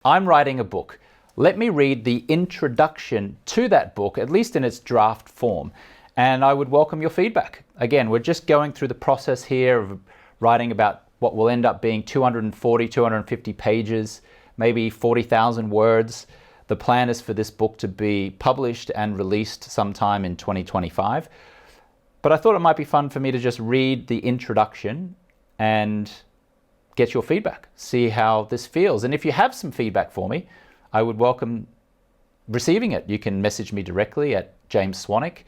I'm writing a book. Let me read the introduction to that book, at least in its draft form, and I would welcome your feedback. Again, we're just going through the process here of writing about what will end up being 240, 250 pages, maybe 40,000 words. The plan is for this book to be published and released sometime in 2025. But I thought it might be fun for me to just read the introduction and get your feedback, see how this feels. And if you have some feedback for me, I would welcome receiving it. You can message me directly at James Swanwick,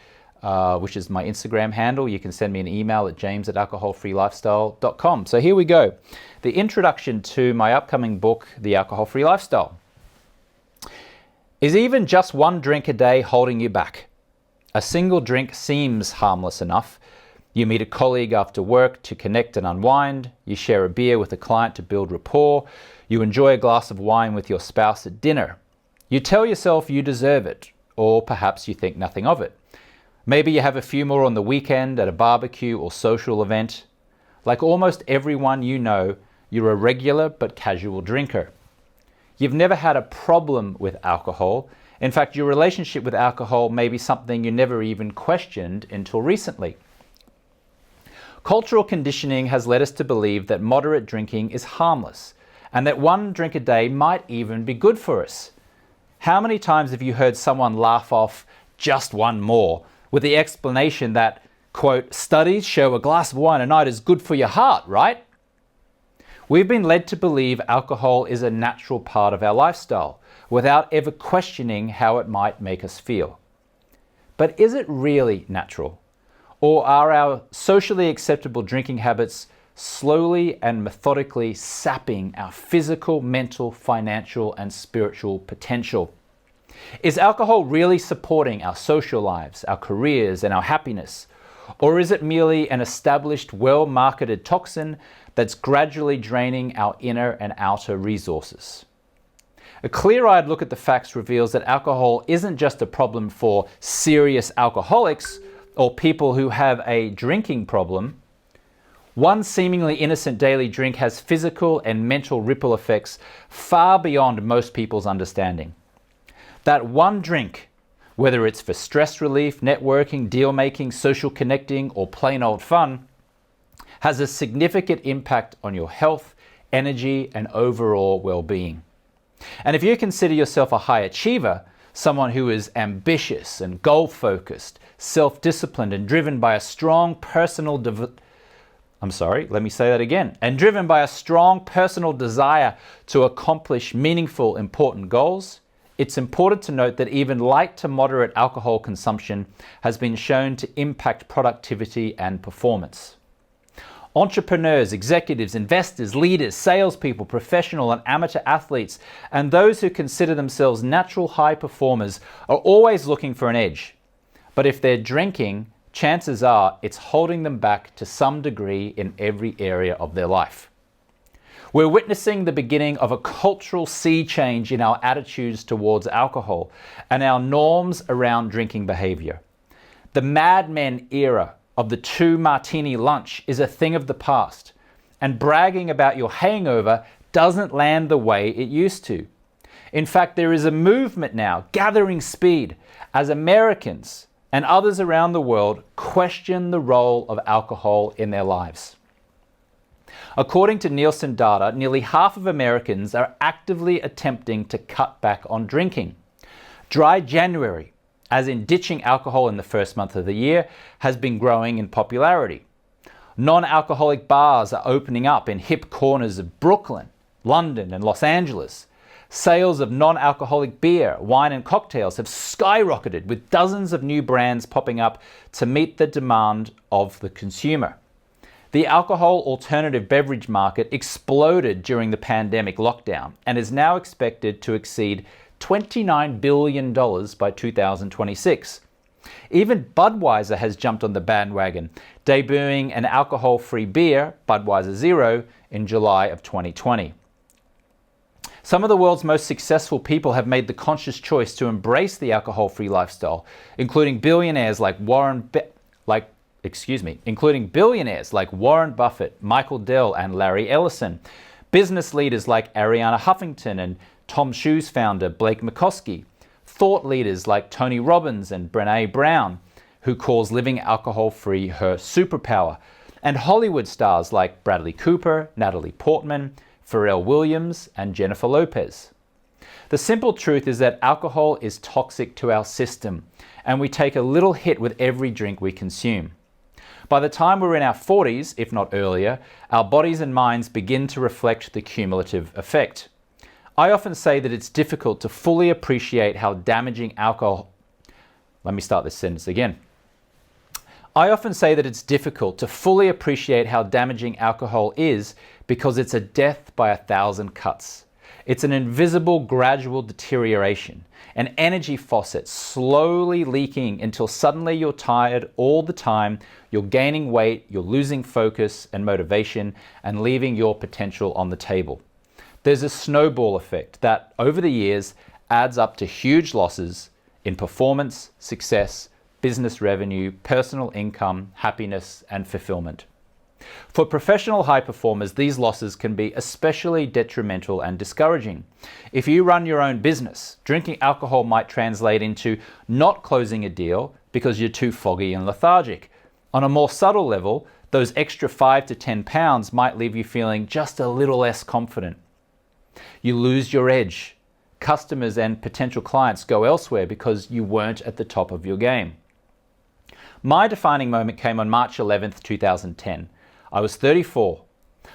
which is my Instagram handle. You can send me an email at james@alcoholfreelifestyle.com. So here we go. The introduction to my upcoming book, The Alcohol Free Lifestyle. Is even just one drink a day holding you back? A single drink seems harmless enough. You meet a colleague after work to connect and unwind. You share a beer with a client to build rapport. You enjoy a glass of wine with your spouse at dinner. You tell yourself you deserve it, or perhaps you think nothing of it. Maybe you have a few more on the weekend at a barbecue or social event. Like almost everyone you know, you're a regular but casual drinker. You've never had a problem with alcohol. In fact, your relationship with alcohol may be something you never even questioned until recently. Cultural conditioning has led us to believe that moderate drinking is harmless and that one drink a day might even be good for us. How many times have you heard someone laugh off just one more with the explanation that, quote, studies show a glass of wine a night is good for your heart, right? We've been led to believe alcohol is a natural part of our lifestyle without ever questioning how it might make us feel. But is it really natural? Or are our socially acceptable drinking habits slowly and methodically sapping our physical, mental, financial, and spiritual potential? Is alcohol really supporting our social lives, our careers, and our happiness? Or is it merely an established, well-marketed toxin that's gradually draining our inner and outer resources? A clear-eyed look at the facts reveals that alcohol isn't just a problem for serious alcoholics or people who have a drinking problem. One seemingly innocent daily drink has physical and mental ripple effects far beyond most people's understanding. That one drink, whether it's for stress relief, networking, deal-making, social connecting, or plain old fun, has a significant impact on your health, energy, and overall well-being. And if you consider yourself a high achiever, someone who is ambitious and goal-focused, self-disciplined, and driven by a strong personal driven by a strong personal desire to accomplish meaningful, important goals, it's important to note that even light to moderate alcohol consumption has been shown to impact productivity and performance. Entrepreneurs, executives, investors, leaders, salespeople, professional and amateur athletes, and those who consider themselves natural high performers are always looking for an edge. But if they're drinking, chances are it's holding them back to some degree in every area of their life. We're witnessing the beginning of a cultural sea change in our attitudes towards alcohol and our norms around drinking behavior. The Mad Men era of the 2-martini lunch is a thing of the past, and bragging about your hangover doesn't land the way it used to. In fact, there is a movement now gathering speed as Americans and others around the world question the role of alcohol in their lives. According to Nielsen data, nearly half of Americans are actively attempting to cut back on drinking. Dry January, as in ditching alcohol in the first month of the year, has been growing in popularity. Non-alcoholic bars are opening up in hip corners of Brooklyn, London, and Los Angeles. Sales of non-alcoholic beer, wine, and cocktails have skyrocketed, with dozens of new brands popping up to meet the demand of the consumer. The alcohol alternative beverage market exploded during the pandemic lockdown and is now expected to exceed $29 billion by 2026. Even Budweiser has jumped on the bandwagon, debuting an alcohol-free beer, Budweiser Zero, in July of 2020. Some of the world's most successful people have made the conscious choice to embrace the alcohol-free lifestyle, including billionaires like Warren Buffett, Michael Dell, and Larry Ellison, business leaders like Arianna Huffington and Tom Shoes founder Blake McCoskey, thought leaders like Tony Robbins and Brené Brown, who calls living alcohol-free her superpower, and Hollywood stars like Bradley Cooper, Natalie Portman, Pharrell Williams, and Jennifer Lopez. The simple truth is that alcohol is toxic to our system, and we take a little hit with every drink we consume. By the time we're in our 40s, if not earlier, our bodies and minds begin to reflect the cumulative effect. I often say that it's difficult to fully appreciate how damaging alcohol... Let me start this sentence again. I often say that it's difficult to fully appreciate how damaging alcohol is because it's a death by 1,000 cuts. It's an invisible, gradual deterioration, an energy faucet slowly leaking until suddenly you're tired all the time, you're gaining weight, you're losing focus and motivation, and leaving your potential on the table. There's a snowball effect that, over the years, adds up to huge losses in performance, success, business revenue, personal income, happiness, and fulfillment. For professional high performers, these losses can be especially detrimental and discouraging. If you run your own business, drinking alcohol might translate into not closing a deal because you're too foggy and lethargic. On a more subtle level, those extra 5 to 10 pounds might leave you feeling just a little less confident. You lose your edge. Customers and potential clients go elsewhere because you weren't at the top of your game. My defining moment came on March 11th, 2010. I was 34.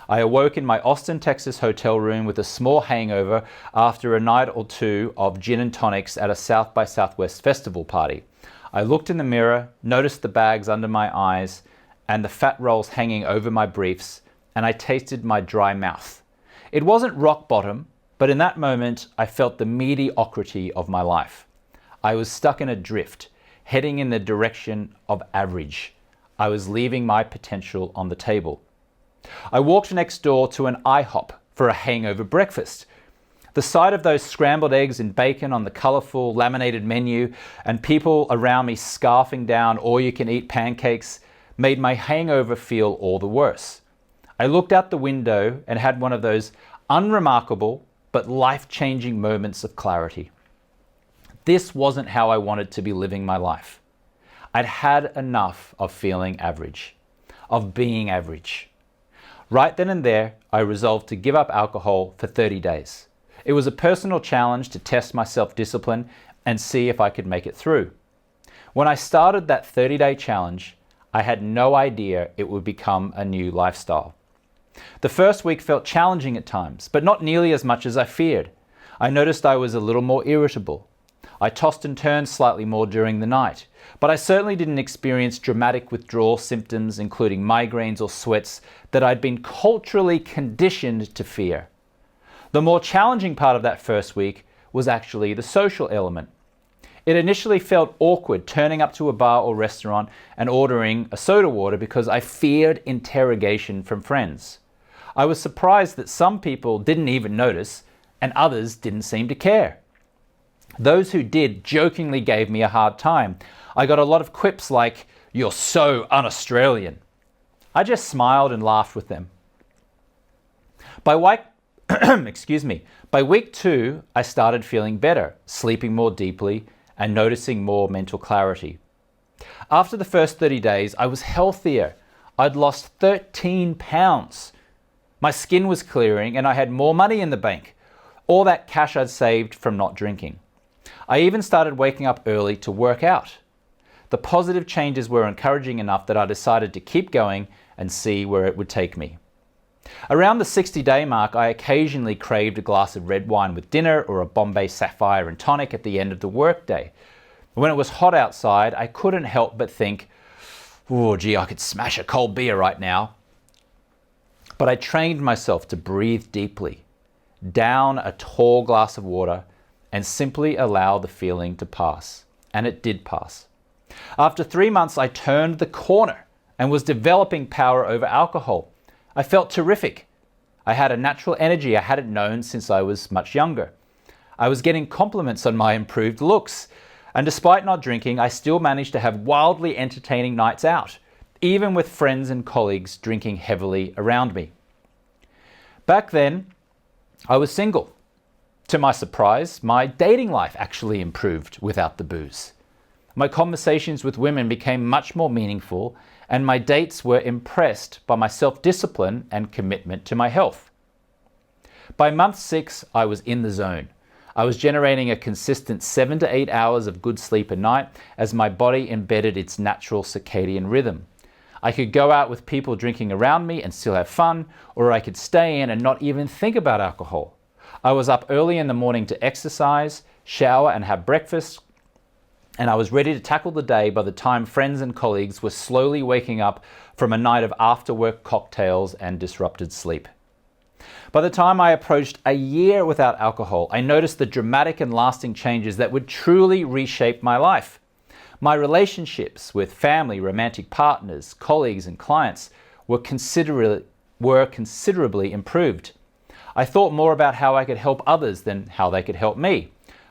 I awoke in my Austin, Texas hotel room with a small hangover after a night or two of gin and tonics at a South by Southwest festival party. I looked in the mirror, noticed the bags under my eyes and the fat rolls hanging over my briefs, and I tasted my dry mouth. It wasn't rock bottom, but in that moment I felt the mediocrity of my life. I was stuck in a drift, heading in the direction of average. I was leaving my potential on the table. I walked next door to an IHOP for a hangover breakfast. The sight of those scrambled eggs and bacon on the colorful laminated menu and people around me scarfing down all-you-can-eat pancakes made my hangover feel all the worse. I looked out the window and had one of those unremarkable but life-changing moments of clarity. This wasn't how I wanted to be living my life. I'd had enough of feeling average, of being average. Right then and there, I resolved to give up alcohol for 30 days. It was a personal challenge to test my self-discipline and see if I could make it through. When I started that 30-day challenge, I had no idea it would become a new lifestyle. The first week felt challenging at times, but not nearly as much as I feared. I noticed I was a little more irritable. I tossed and turned slightly more during the night, but I certainly didn't experience dramatic withdrawal symptoms, including migraines or sweats, that I'd been culturally conditioned to fear. The more challenging part of that first week was actually the social element. It initially felt awkward turning up to a bar or restaurant and ordering a soda water because I feared interrogation from friends. I was surprised that some people didn't even notice and others didn't seem to care. Those who did jokingly gave me a hard time. I got a lot of quips like, "You're so un-Australian." I just smiled and laughed with them. By week 2, I started feeling better, sleeping more deeply, and noticing more mental clarity. After the first 30 days, I was healthier. I'd lost 13 pounds. My skin was clearing and I had more money in the bank. All that cash I'd saved from not drinking. I even started waking up early to work out. The positive changes were encouraging enough that I decided to keep going and see where it would take me. Around the 60-day mark, I occasionally craved a glass of red wine with dinner or a Bombay Sapphire and tonic at the end of the workday. When it was hot outside, I couldn't help but think, "Oh, gee, I could smash a cold beer right now." But I trained myself to breathe deeply, down a tall glass of water, and simply allow the feeling to pass. And it did pass. After 3 months, I turned the corner and was developing power over alcohol. I felt terrific. I had a natural energy I hadn't known since I was much younger. I was getting compliments on my improved looks. And despite not drinking, I still managed to have wildly entertaining nights out, even with friends and colleagues drinking heavily around me. Back then, I was single. To my surprise, my dating life actually improved without the booze. My conversations with women became much more meaningful, and my dates were impressed by my self-discipline and commitment to my health. By month 6, I was in the zone. I was generating a consistent 7 to 8 hours of good sleep a night as my body embedded its natural circadian rhythm. I could go out with people drinking around me and still have fun, or I could stay in and not even think about alcohol. I was up early in the morning to exercise, shower and have breakfast, and I was ready to tackle the day by the time friends and colleagues were slowly waking up from a night of after-work cocktails and disrupted sleep. By the time I approached a year without alcohol, I noticed the dramatic and lasting changes that would truly reshape my life. My relationships with family, romantic partners, colleagues, and clients were considerably improved. I thought more about how I could help others than how they could help me.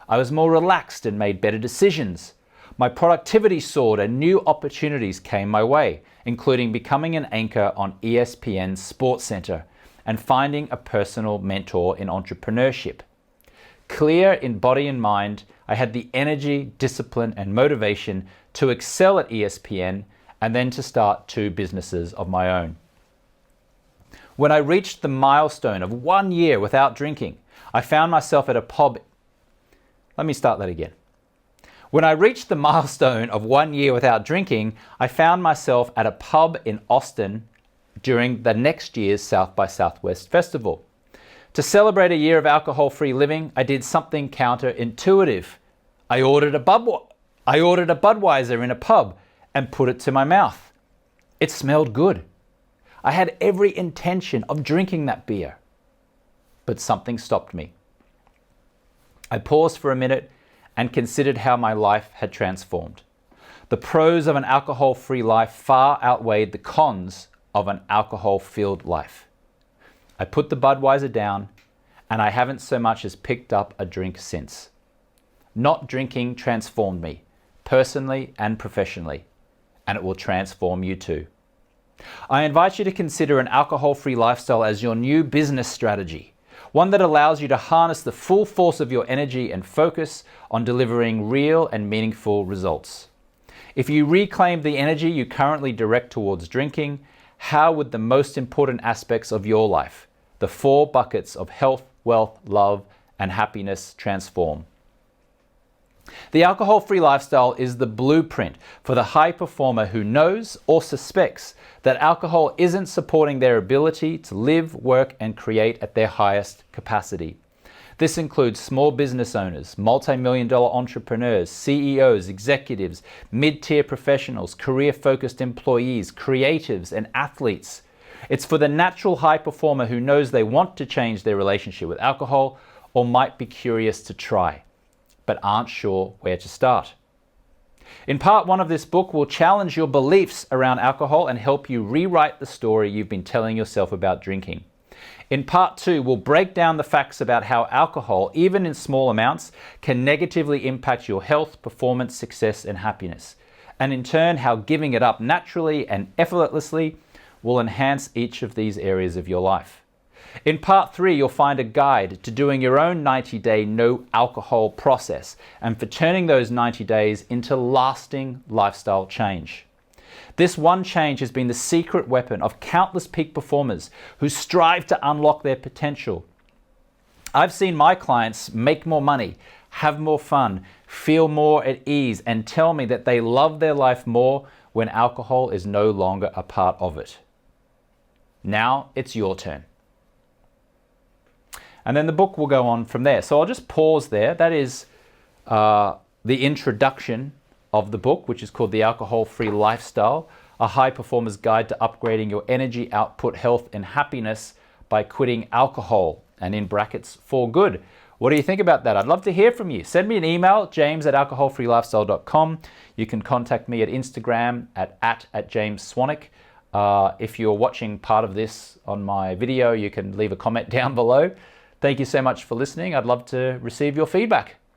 I was more relaxed and made better decisions. My productivity soared and new opportunities came my way, including becoming an anchor on ESPN's SportsCenter and finding a personal mentor in entrepreneurship. Clear in body and mind, I had the energy, discipline, and motivation to excel at ESPN and then to start 2 businesses of my own. When I reached the milestone of 1 year without drinking, I found myself at a pub. Let me start that again. When I reached the milestone of 1 year without drinking, I found myself at a pub in Austin during the next year's South by Southwest Festival. To celebrate a year of alcohol-free living, I did something counterintuitive. I ordered a Budweiser in a pub and put it to my mouth. It smelled good. I had every intention of drinking that beer, but something stopped me. I paused for a minute and considered how my life had transformed. The pros of an alcohol-free life far outweighed the cons of an alcohol-filled life. I put the Budweiser down, and I haven't so much as picked up a drink since. Not drinking transformed me, personally and professionally, and it will transform you too. I invite you to consider an alcohol-free lifestyle as your new business strategy, one that allows you to harness the full force of your energy and focus on delivering real and meaningful results. If you reclaim the energy you currently direct towards drinking, how would the most important aspects of your life, the 4 buckets of health, wealth, love, and happiness, transform? The alcohol-free lifestyle is the blueprint for the high performer who knows or suspects that alcohol isn't supporting their ability to live, work, and create at their highest capacity. This includes small business owners, multi-million-dollar entrepreneurs, CEOs, executives, mid-tier professionals, career-focused employees, creatives, and athletes. It's for the natural high performer who knows they want to change their relationship with alcohol or might be curious to try, but aren't sure where to start. In part 1 of this book, we'll challenge your beliefs around alcohol and help you rewrite the story you've been telling yourself about drinking. In part 2, we'll break down the facts about how alcohol, even in small amounts, can negatively impact your health, performance, success, and happiness, and in turn, how giving it up naturally and effortlessly will enhance each of these areas of your life. In part 3, you'll find a guide to doing your own 90-day no alcohol process and for turning those 90 days into lasting lifestyle change. This one change has been the secret weapon of countless peak performers who strive to unlock their potential. I've seen my clients make more money, have more fun, feel more at ease, and tell me that they love their life more when alcohol is no longer a part of it. Now it's your turn. And then the book will go on from there. So I'll just pause there. That is the introduction of the book, which is called The Alcohol-Free Lifestyle, a high performer's guide to upgrading your energy, output, health, and happiness by quitting alcohol, and in brackets, for good. What do you think about that? I'd love to hear from you. Send me an email, james@alcoholfreelifestyle.com. You can contact me at Instagram at James Swanwick. If you're watching part of this on my video, you can leave a comment down below. Thank you so much for listening. I'd love to receive your feedback.